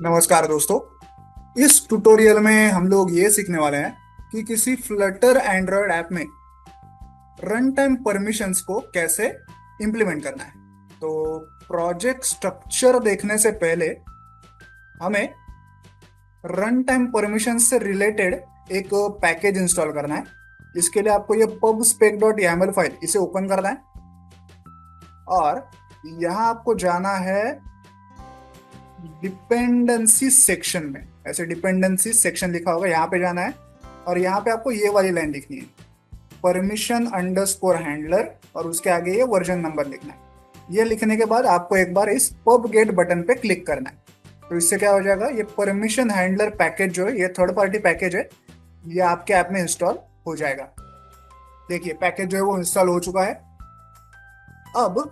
नमस्कार दोस्तों। इस ट्यूटोरियल में हम लोग ये सीखने वाले हैं कि किसी फ्लटर एंड्रॉयड ऐप में रन टाइम परमिशंस को कैसे इंप्लीमेंट करना है। तो प्रोजेक्ट स्ट्रक्चर देखने से पहले हमें रन टाइम परमिशंस से रिलेटेड एक पैकेज इंस्टॉल करना है। इसके लिए आपको ये pubspec.yaml फाइल इसे ओपन करना है और यहाँ आपको जाना है डिपेंडेंसी सेक्शन में। ऐसे डिपेंडेंसी सेक्शन लिखा होगा, यहाँ पे जाना है और यहाँ पे आपको ये वाली लाइन लिखनी है, परमिशन अंडरस्कोर हैंडलर, और उसके आगे ये वर्जन नंबर लिखना है। ये लिखने के बाद आपको एक बार इस पब गेट बटन पे क्लिक करना है। तो इससे क्या हो जाएगा, ये परमिशन हैंडलर पैकेज जो है, ये थर्ड पार्टी पैकेज है, ये आपके ऐप में इंस्टॉल हो जाएगा। देखिए पैकेज जो है वो इंस्टॉल हो चुका है। अब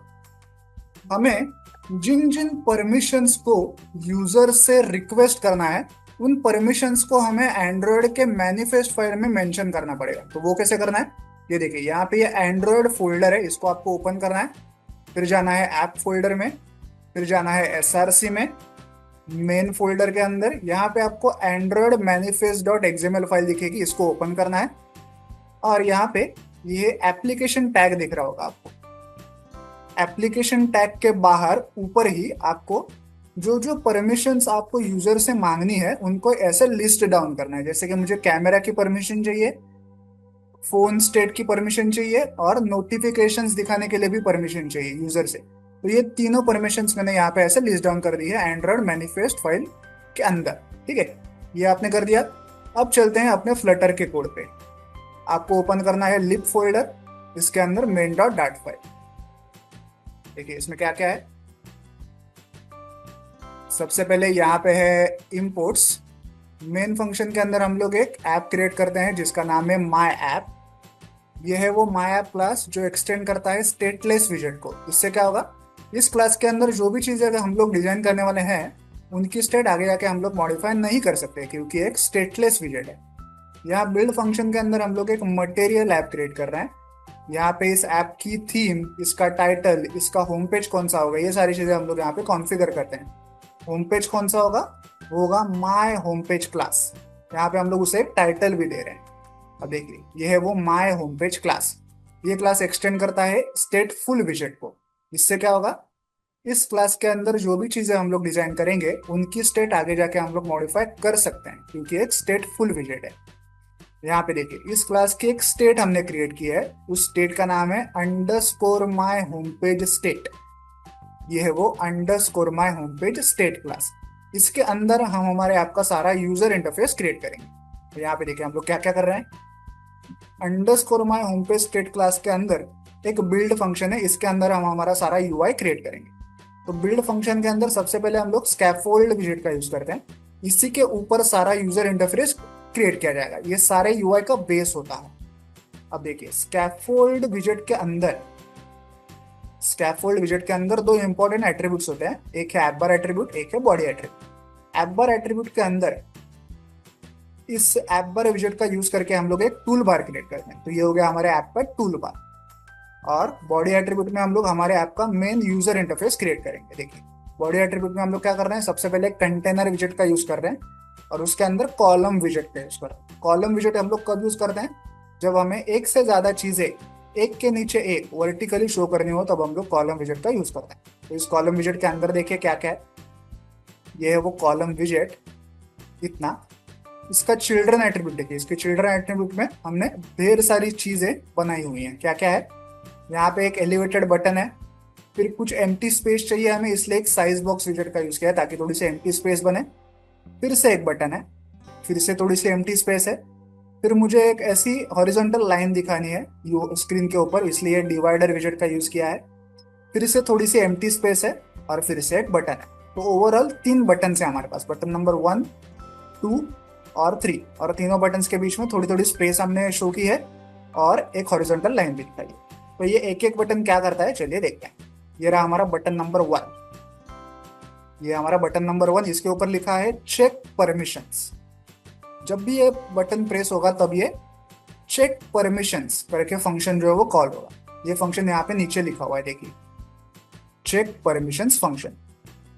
हमें जिन जिन परमिशंस को यूजर से रिक्वेस्ट करना है उन परमिशंस को हमें एंड्रॉयड के मैनिफेस्ट फाइल में मेंशन करना पड़ेगा। तो वो कैसे करना है, ये देखिए यहाँ पे ये एंड्रॉयड फोल्डर है, इसको आपको ओपन करना है। फिर जाना है ऐप फोल्डर में, फिर जाना है एसआरसी में, मेन फोल्डर के अंदर यहाँ पे आपको Android manifest dot XML file दिखेगी, इसको ओपन करना है। और यहाँ पे ये एप्लीकेशन टैग दिख रहा होगा आपको। एप्लीकेशन टैग के बाहर ऊपर ही आपको जो जो परमिशंस आपको यूजर से मांगनी है उनको ऐसे लिस्ट डाउन करना है। जैसे कि मुझे कैमरा की परमिशन चाहिए, फोन स्टेट की परमिशन चाहिए और नोटिफिकेशंस दिखाने के लिए भी परमिशन चाहिए यूजर से। तो ये तीनों परमिशंस मैंने यहाँ पे ऐसे लिस्ट डाउन कर दी है एंड्रॉयड मैनिफेस्ट फाइल के अंदर। ठीक है, ये आपने कर दिया। अब चलते हैं अपने फ्लटर के कोड पे। आपको ओपन करना है लिप फोल्डर, इसके अंदर मेन डॉट डाट फाइल। देखिए इसमें क्या क्या है। सबसे पहले यहाँ पे है इंपोर्ट्स। मेन फंक्शन के अंदर हम लोग एक ऐप क्रिएट करते हैं जिसका नाम है माई ऐप। ये है वो माई ऐप क्लास जो एक्सटेंड करता है स्टेटलेस विजेट को। इससे क्या होगा, इस क्लास के अंदर जो भी चीज़ें अगर हम लोग डिजाइन करने वाले हैं उनकी स्टेट आगे जाके हम लोग मॉडिफाई नहीं कर सकते क्योंकि एक स्टेटलेस विजेट है। यहाँ बिल्ड फंक्शन के अंदर हम लोग एक मटेरियल ऐप क्रिएट कर रहे हैं। यहाँ पे इस ऐप की थीम, इसका टाइटल, इसका होम पेज कौन सा होगा, ये सारी चीजें हम लोग यहाँ पे कॉन्फ़िगर करते हैं। होम पेज कौन सा होगा, वो होगा माय होम पेज क्लास। यहाँ पे हम लोग उसे एक टाइटल भी दे रहे हैं। अब देखिए ये है वो माय होम पेज क्लास। ये क्लास एक्सटेंड करता है स्टेटफुल विजेट को। इससे क्या होगा, इस क्लास के अंदर जो भी चीजें हम लोग डिजाइन करेंगे उनकी स्टेट आगे जाके हम लोग मॉडिफाई कर सकते हैं क्योंकि एक स्टेटफुल विजेट है। यहाँ पे देखिए इस क्लास की एक स्टेट हमने क्रिएट की है, उस स्टेट का नाम है underscore my home page state. ये है वो underscore my home page state class. इसके अंदर हम हमारे ऐप का सारा यूजर इंटरफेस क्रिएट करेंगे। तो यहाँ पे देखिए हम लोग क्या क्या कर रहे हैं। Underscore my home page state class के अंदर एक बिल्ड फंक्शन है, इसके अंदर हम हमारा सारा यूआई क्रिएट करेंगे। तो बिल्ड फंक्शन के अंदर सबसे पहले हम लोग स्कैफोल्ड विजेट का यूज करते हैं। इसी के ऊपर सारा यूजर इंटरफेस क्रिएट किया जाएगा, ये सारे यूआई का बेस होता है। अब देखिए स्कैफोल्ड विजेट के अंदर दो इंपॉर्टेंट एट्रीब्यूट्स होते हैं, एक है ऐप बार एट्रीब्यूट, एक है बॉडी एट्रीब्यूट। ऐप बार एट्रीब्यूट के अंदर इस ऐप बार विजेट का यूज करके हम लोग एक टूल बार क्रिएट करते हैं। तो ये हो गया हमारे ऐप का टूल बार। और बॉडी एट्रीब्यूट में हम लोग हमारे ऐप का मेन यूजर इंटरफेस क्रिएट करेंगे। देखिए बॉडी एट्रीब्यूट में हम लोग क्या कर रहे हैं, सबसे पहले कंटेनर विजेट का यूज कर रहे हैं और उसके अंदर कॉलम विजेट का यूज कर रहे हैं। कॉलम विजेट हम लोग कब यूज करते हैं, जब हमें एक से ज्यादा चीजें एक के नीचे एक वर्टिकली शो करनी हो तब हम लोग कॉलम विजेट का यूज करते हैं। तो इस कॉलम विजेट के अंदर देखिए क्या क्या है। ये है वो कॉलम विजेट, इतना। इसका चिल्ड्रन एट्रीब्यूट देखिए, इसके चिल्ड्रन एट्रीब्यूट में हमने ढेर सारी चीजें बनाई हुई हैं। क्या क्या है, यहाँ पे एक एलिवेटेड बटन है, फिर कुछ एम्प्टी स्पेस चाहिए हमें, इसलिए एक साइज बॉक्स विजेट का यूज किया है ताकि थोड़ी सी एम्प्टी स्पेस बने। फिर से एक बटन है, फिर से थोड़ी सी एम्प्टी स्पेस है। फिर मुझे एक ऐसी हॉरिजॉन्टल लाइन दिखानी है स्क्रीन के ऊपर, इसलिए डिवाइडर विजेट का यूज किया है। फिर से थोड़ी सी एम्प्टी स्पेस है और फिर से एक बटन है। तो ओवरऑल तीन बटन है हमारे पास, बटन नंबर 1, 2 और 3। और तीनों बटन के बीच में थोड़ी थोड़ी स्पेस हमने शो की है और एक हॉरिजॉन्टल लाइन भी दिखाई है। तो ये एक एक बटन क्या करता है चलिए देखते हैं। ये रहा हमारा बटन नंबर 1। ये हमारा बटन नंबर 1, इसके ऊपर लिखा है चेक परमिशंस। जब भी ये बटन प्रेस होगा तब ये चेक परमिशंस करके फंक्शन जो है वो कॉल होगा। ये फंक्शन यहाँ पे नीचे लिखा हुआ है देखिए, चेक परमिशंस फंक्शन।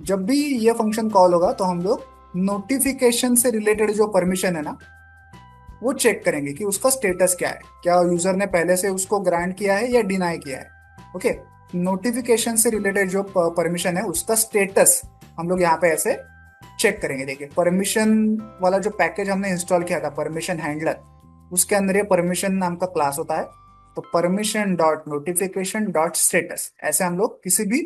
जब भी ये फंक्शन कॉल होगा तो हम लोग नोटिफिकेशन से रिलेटेड जो परमिशन है ना, वो चेक करेंगे कि उसका स्टेटस क्या है, क्या यूजर ने पहले से उसको ग्रांट किया है या डिनाई किया है। ओके, नोटिफिकेशन से रिलेटेड जो परमिशन है उसका स्टेटस हम लोग यहाँ पे ऐसे चेक करेंगे। देखिए, परमिशन वाला जो पैकेज हमने इंस्टॉल किया था, परमिशन हैंडलर, उसके अंदर ये परमिशन नाम का क्लास होता है। तो permission dot notification dot status, ऐसे हम लोग किसी भी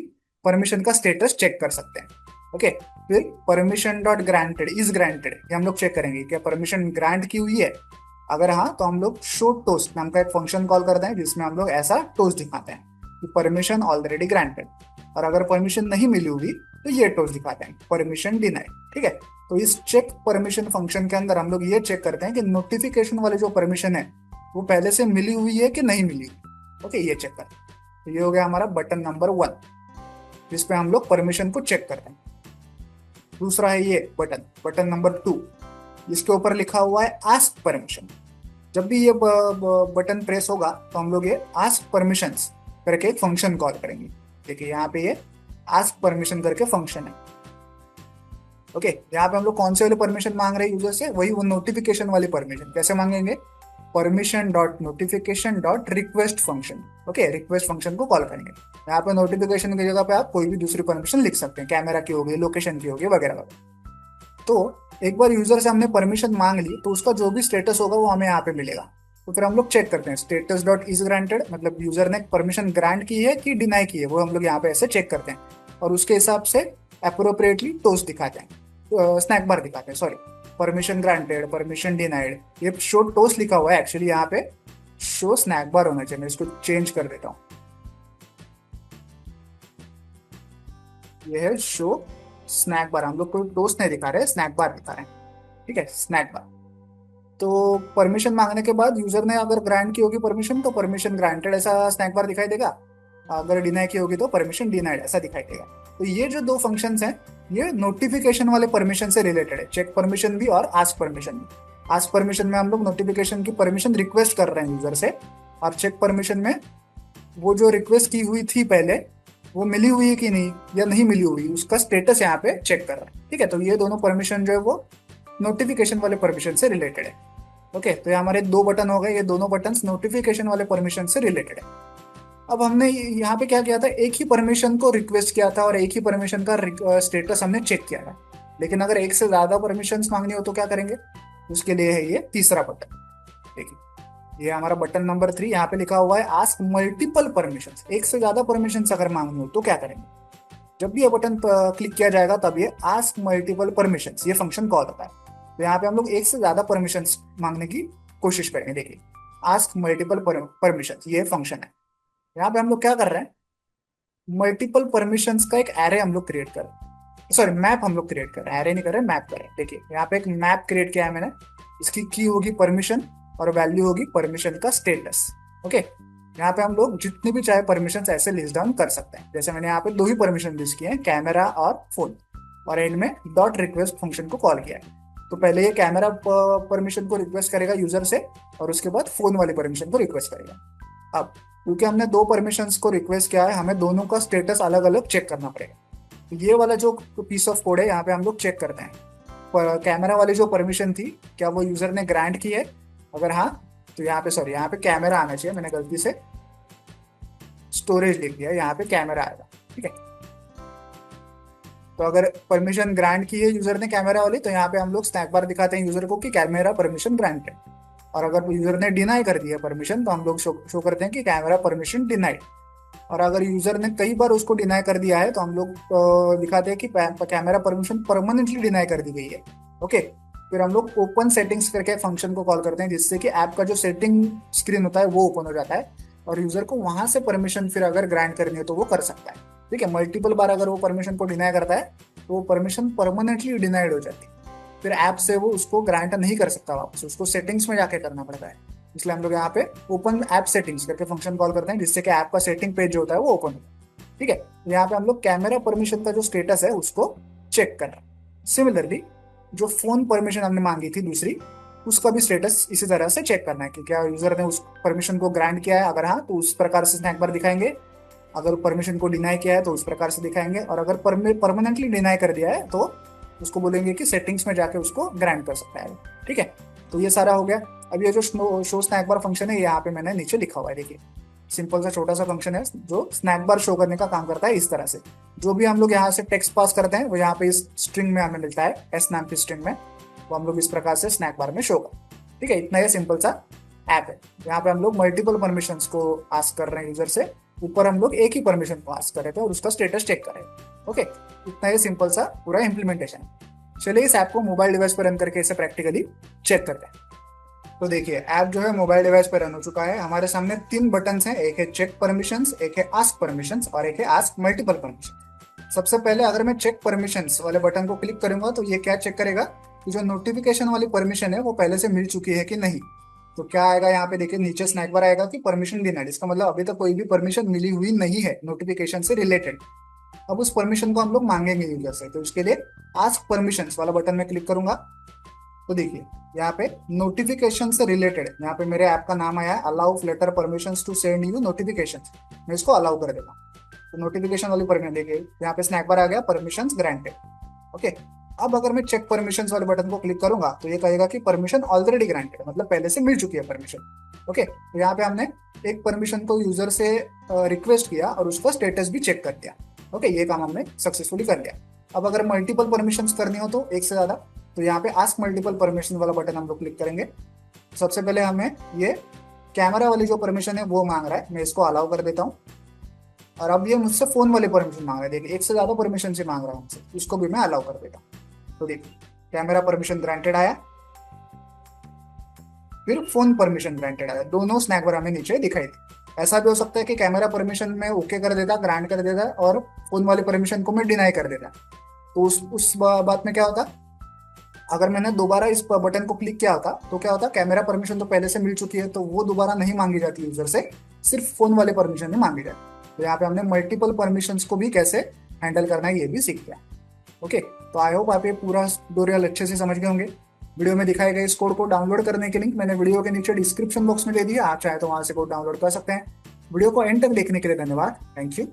परमिशन का स्टेटस चेक कर सकते हैं। ओके, फिर permission dot granted is granted, ये हम लोग चेक करेंगे क्या परमिशन ग्रांट की हुई है। अगर हाँ, तो हम लोग शो टोस्ट नाम का एक फंक्शन कॉल करते हैं जिसमें हम लोग ऐसा टोस्ट दिखाते हैं कि परमिशन ऑलरेडी ग्रांटेड। और अगर परमिशन नहीं मिली हुई तो ये टोस्ट दिखाते हैं परमिशन डिनाइड। ठीक है, तो इस चेक परमिशन फंक्शन के अंदर हम लोग ये चेक करते हैं कि नोटिफिकेशन वाले जो परमिशन है वो पहले से मिली हुई है कि नहीं मिली। ओके, ये चेक करते हैं। तो ये हो गया हमारा बटन नंबर 1, जिसपे हम लोग परमिशन को चेक करते हैं। दूसरा है ये बटन, बटन नंबर 2, जिसके ऊपर लिखा हुआ है आस्क परमिशन। जब भी ये बटन प्रेस होगा तो हम लोग ये आस्क परमिशंस करके एक फंक्शन कॉल करेंगे। देखिए यहाँ पे ये आस्क परमिशन करके फंक्शन है। ओके, यहाँ पे हम लोग कौन से वाले परमिशन मांग रहे हैं यूजर से, वही वो नोटिफिकेशन वाली परमिशन। कैसे मांगेंगे, permission dot notification dot request function. Okay, request function को कॉल करेंगे। यहाँ पे नोटिफिकेशन की जगह पे आप कोई भी दूसरी परमिशन लिख सकते हैं, कैमरा की होगी, लोकेशन की होगी, वगैरह वगैरह। तो एक बार यूजर से हमने परमिशन मांग ली तो उसका जो भी स्टेटस होगा वो हमें यहाँ पे मिलेगा। तो फिर हम लोग चेक करते हैं स्टेटस डॉट इज ग्रांटेड, मतलब यूजर ने परमिशन ग्रांट की है कि डिनाई की है, वो हम लोग यहाँ पे ऐसे चेक करते हैं। और उसके हिसाब से अप्रोप्रिएटली टोस्ट दिखाते हैं, स्नैक बार दिखाते हैं, sorry, permission granted, permission denied. ये शो टोस्ट लिखा हुआ है, एक्चुअली यहाँ पे शो स्नैक बार होना चाहिए। मैं इसको चेंज कर देता हूँ, ये है शो स्नैक बार। हम लोग कोई टोस्ट नहीं दिखा रहे, स्नैक बार दिखा रहे हैं। ठीक है, स्नैक बार। तो परमिशन मांगने के बाद यूजर ने अगर ग्रांट की होगी परमिशन तो परमिशन ग्रांटेड ऐसा स्नैक बार दिखाई देगा, अगर डिनाई की होगी तो परमिशन डिनाइड ऐसा दिखाई देगा। तो ये जो दो फंक्शंस हैं ये नोटिफिकेशन वाले परमिशन से रिलेटेड है, चेक परमिशन भी और आस्क परमिशन भी। आस्क परमिशन में हम लोग नोटिफिकेशन की परमिशन रिक्वेस्ट कर रहे हैं यूजर से, और चेक परमिशन में वो जो रिक्वेस्ट की हुई थी पहले वो मिली हुई है कि नहीं या नहीं मिली हुई, उसका स्टेटस यहाँ पे चेक कर रहा है। ठीक है, तो ये दोनों परमिशन जो है वो नोटिफिकेशन वाले परमिशन से रिलेटेड है। ओके, तो ये हमारे दो बटन हो गए, ये दोनों बटन नोटिफिकेशन वाले परमिशन से रिलेटेड है। अब हमने यहाँ पे क्या किया था, एक ही परमिशन को रिक्वेस्ट किया था और एक ही परमिशन का स्टेटस हमने चेक किया था। लेकिन अगर एक से ज्यादा परमिशन मांगनी हो तो क्या करेंगे, उसके लिए है ये तीसरा बटन। देखिए, ये हमारा बटन नंबर 3, यहाँ पे लिखा हुआ है आस्क मल्टीपल परमिशंस। एक से ज्यादा परमिशंस अगर मांगनी हो तो क्या करेंगे, जब भी ये बटन क्लिक किया जाएगा तब ये आस्क मल्टीपल परमिशंस ये फंक्शन कॉल होता है। तो यहाँ पे हम लोग एक से ज्यादा परमिशंस मांगने की कोशिश करेंगे। देखिए, आस्क मल्टीपल परमिशंस ये फंक्शन है। यहाँ पे हम लोग क्या कर रहे हैं, मल्टीपल परमिशंस का एक एरे हम लोग क्रिएट कर रहे हैं, सॉरी मैप हम लोग क्रिएट कर रहे हैं, एरे नहीं कर रहे, मैप कर रहे हैं। देखिए यहाँ पे एक मैप क्रिएट किया है मैंने, इसकी की होगी परमिशन और वैल्यू होगी परमिशन का स्टेटस। ओके, यहाँ पे हम लोग जितनी भी चाहे परमिशन ऐसे लिस्ट डाउन कर सकते हैं। जैसे मैंने यहाँ पे दो ही परमिशन लिस्ट किए हैं, कैमरा और फोन, और एंड में डॉट रिक्वेस्ट फंक्शन को कॉल किया है। तो पहले ये कैमरा परमिशन को रिक्वेस्ट करेगा यूजर से, और उसके बाद फोन वाली परमिशन को रिक्वेस्ट करेगा। अब क्योंकि हमने दो परमिशंस को रिक्वेस्ट किया है, हमें दोनों का स्टेटस अलग अलग चेक करना पड़ेगा। तो ये वाला जो पीस ऑफ कोड है यहाँ पे हम लोग चेक करते हैं, पर कैमरा वाली जो परमिशन थी क्या वो यूजर ने ग्रांट की है, अगर हाँ तो यहाँ पे, सॉरी यहाँ पे कैमरा आना चाहिए, मैंने गलती से स्टोरेज लिख दिया, यहाँ पे कैमरा आएगा। ठीक है, तो अगर परमिशन ग्रांट की है यूजर ने कैमरा वाली तो यहाँ पे हम लोग स्नैक बार दिखाते हैं यूजर को कि कैमरा परमिशन ग्रांटेड। और अगर यूजर ने डिनाई कर दिया परमिशन तो हम लोग शो करते हैं कि कैमरा परमिशन डिनाइड। और अगर यूजर ने कई बार उसको डिनाई कर दिया है तो हम लोग दिखाते हैं कि कैमरा परमिशन परमानेंटली डिनाई कर दी गई है। ओके, फिर हम लोग ओपन सेटिंग्स करके फंक्शन को कॉल करते हैं, जिससे कि ऐप का जो सेटिंग स्क्रीन होता है वो ओपन हो जाता है और यूजर को वहां से परमिशन फिर अगर ग्रांट करनी है तो वो कर सकता है। ठीक है, मल्टीपल बार अगर वो परमिशन को डिनाई करता है तो वो परमिशन परमानेंटली डिनाइड हो जाती है, फिर ऐप से वो उसको ग्रांट नहीं कर सकता वापस, उसको सेटिंग्स में जाके करना पड़ता है। इसलिए हम लोग यहाँ पे ओपन ऐप सेटिंग्स करके फंक्शन कॉल करते हैं, जिससे कि ऐप का सेटिंग पेज जो होता है वो ओपन होता है। ठीक है, यहाँ पे हम लोग कैमरा परमिशन का जो स्टेटस है उसको चेक कर रहे हैं। सिमिलरली जो फोन परमिशन हमने मांगी थी दूसरी, उसका भी स्टेटस इसी तरह से चेक करना है कि क्या यूजर ने उस परमिशन को ग्रांट किया है, अगर हाँ तो उस प्रकार से स्नैक बार दिखाएंगे, अगर परमिशन को डिनाई किया है तो उस प्रकार से दिखाएंगे, और अगर परमानेंटली डिनाई कर दिया है तो उसको बोलेंगे कि सेटिंग्स में जाके उसको ग्रांट कर सकता है। ठीक है, तो ये सारा हो गया। अब ये जो शो स्नैक बार फंक्शन है यहाँ पे मैंने नीचे लिखा हुआ है, देखिए सिंपल सा छोटा सा फंक्शन है जो स्नैक बार शो करने का काम करता है इस तरह से। जो भी हम लोग यहाँ से टेक्स्ट पास करते हैं वो यहाँ पे इस स्ट्रिंग में हमें मिलता है, एस नाम की स्ट्रिंग में, वो हम लोग इस प्रकार से स्नैक बार में शो कर। ठीक है, इतना ये सिंपल सा ऐप है। यहाँ पे हम लोग मल्टीपल परमिशंस को आस्क कर रहे हैं यूजर से, ऊपर हम लोग एक ही परमिशन को आस्क कर रहे थे और उसका स्टेटस चेक कर रहे हैं। ओके, इतना ये सिंपल सा पूरा इंप्लीमेंटेशन है। चलिए इस ऐप को मोबाइल डिवाइस पर रन करके इसे प्रैक्टिकली चेक करते हैं। तो देखिए ऐप जो है मोबाइल डिवाइस पर रन हो चुका है। हमारे सामने तीन बटन्स हैं, एक है चेक परमिशंस, एक है आस्क परमिशंस और एक है आस्क मल्टीपल परमिशन। सबसे पहले अगर मैं चेक परमिशंस वाले बटन को क्लिक करूंगा तो ये क्या चेक करेगा कि जो नोटिफिकेशन वाली परमिशन है वो पहले से मिल चुकी है कि नहीं। तो क्या आएगा यहाँ पे, देखिए नीचे स्नैक बार आएगा कि परमिशन डिनाइड, इसका मतलब अभी तक कोई भी परमिशन मिली हुई नहीं है नोटिफिकेशन से रिलेटेड। अब उस परमिशन को हम लोग मांगेंगे यूजर से, तो उसके लिए आस्क परमिशंस वाला बटन में क्लिक करूंगा। तो देखिए यहाँ पे नोटिफिकेशन से रिलेटेड यहाँ पे मेरे ऐप का नाम आया है, allow Flutter permissions to send you notification. मैं इसको अलाउ कर देता हूँ। तो नोटिफिकेशन वाली परमिशन देखिए यहाँ पे स्नैक बार आ गया, परमिशंस ग्रांटेड। ओके, अब अगर मैं चेक परमिशंस वाले बटन को क्लिक करूंगा तो ये कहेगा कि परमिशन ऑलरेडी ग्रांटेड, मतलब पहले से मिल चुकी है परमिशन। ओके, तो यहाँ पे हमने एक परमिशन को यूजर से रिक्वेस्ट किया और उसका स्टेटस भी चेक कर दिया। ओके, ये काम हमने सक्सेसफुली कर लिया। अब अगर मल्टीपल परमिशंस करनी हो तो एक से ज्यादा, तो यहाँ पे आस्क मल्टीपल परमिशन वाला बटन हम लोग क्लिक करेंगे। सबसे पहले हमें ये कैमरा वाली जो परमिशन है वो मांग रहा है, मैं इसको अलाउ कर देता हूँ। और अब ये मुझसे फोन वाली परमिशन मांग रहा है, देखिए एक से ज्यादा परमिशन से मांग रहा है मुझसे, इसको भी मैं अलाउ कर देता हूँ। तो देखिए कैमरा परमिशन ग्रांटेड आया, फिर फोन परमिशन ग्रांटेड आया, दोनों स्नैक बार हमें नीचे दिखाई दी। ऐसा भी हो सकता है कि कैमरा परमिशन में ओके कर देता, ग्रांट कर देता और फोन वाली परमिशन को मैं डिनाई कर देता। तो उस बात में क्या होता, अगर मैंने दोबारा इस बटन को क्लिक किया होता तो क्या होता, कैमरा परमिशन तो पहले से मिल चुकी है तो वो दोबारा नहीं मांगी जाती यूजर से, सिर्फ फोन वाले परमिशन ही मांगी जाती। तो यहाँ पे हमने मल्टीपल परमिशंस को भी कैसे हैंडल करना है ये भी सीख लिया। ओके, तो आई होप आप ये पूरा ट्यूटोरियल अच्छे से समझ गए होंगे। वीडियो में दिखाए गए इस कोड को डाउनलोड करने के लिंक मैंने वीडियो के नीचे डिस्क्रिप्शन बॉक्स में दे दिया, आप चाहे तो वहां से कोड डाउनलोड कर सकते हैं। वीडियो को एंड तक देखने के लिए धन्यवाद, थैंक यू।